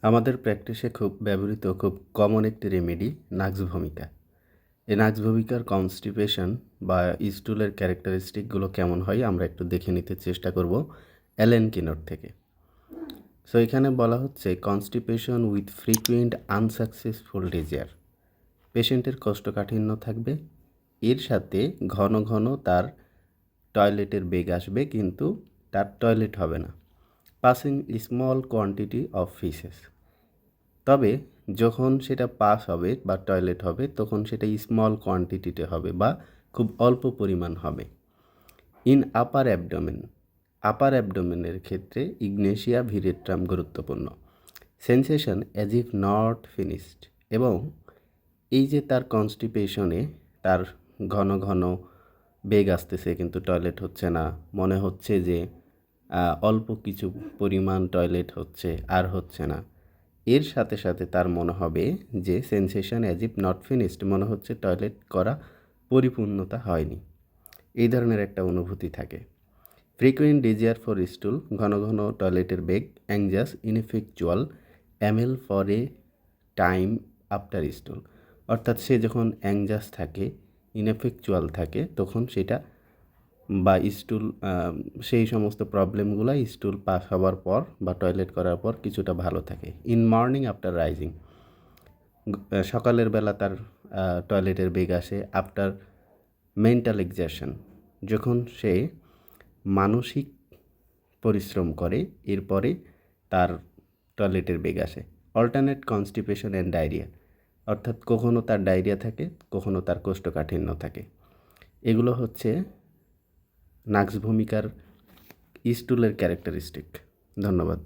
আমাদের প্র্যাকটিসে খুব ব্যবহৃত খুব কমন একটি রেমেডি নাক্স ভমিকা। এই নাক্স ভমিকার কনস্টিপেশন বা স্টুলের ক্যারেক্টারিস্টিকগুলো কেমন হয় আমরা একটু দেখে নিতে চেষ্টা করব অ্যালেন কিনোর থেকে। সো এখানে বলা হচ্ছে constipation with frequent unsuccessful desire. পেশেন্টের কোষ্ঠকাঠিন্য থাকবে, এর সাথে ঘন ঘন তার টয়লেটের বেগ আসবে কিন্তু তার টয়লেট হবে না। পাসিং স্মল কোয়ান্টিটি অফ ফিসেস, তবে যখন সেটা পাস হবে বা টয়লেট হবে তখন সেটা স্মল কোয়ান্টিটিতে হবে বা খুব অল্প পরিমাণ হবে। ইন আপার অ্যাবডোমেনের ক্ষেত্রে ইগনেশিয়া ভিরেট্রাম গুরুত্বপূর্ণ। Sensation as if not finished, এবং এই যে তার কনস্টিপেশনে তার ঘন ঘন বেগ আসতেছে কিন্তু টয়লেট হচ্ছে না, মনে হচ্ছে যে অল্প কিছু পরিমাণ টয়লেট হচ্ছে আর হচ্ছে না, এর সাথে সাথে তার মনে হবে যে sensation as if not finished, মনে হচ্ছে টয়লেট করা পরিপূর্ণতা হয়নি, এই ধরনের একটা অনুভূতি থাকে। ফ্রিকুয়েন্ট ডিজায়ার ফর স্টুল, ঘন ঘন টয়লেটের বেগ। অ্যাংজাস ইনএফেকচুয়াল অ্যামেল for a time after stool, অর্থাৎ সে যখন অ্যাংজাস থাকে, ইনএফেকচুয়াল থাকে, তখন সেটা বা স্টুল সেই সমস্ত প্রবলেমগুলো স্টুল পাস হওয়ার পর বা টয়লেট করার পর কিছুটা ভালো থাকে। ইন মর্নিং আফটার রাইজিং, সকালের বেলা তার টয়লেটের বেগ আসে। আফটার মেন্টাল এক্সারশন, যখন সে মানসিক পরিশ্রম করে এরপরে তার টয়লেটের বেগ আসে। অল্টারনেট কনস্টিপেশন অ্যান্ড ডায়রিয়া, অর্থাৎ কখনো তার ডায়রিয়া থাকে, কখনো তার কোষ্ঠকাঠিন্য থাকে। এগুলো হচ্ছে নাক্স ভূমিকার স্টুলের ক্যারেক্টারিস্টিক। ধন্যবাদ।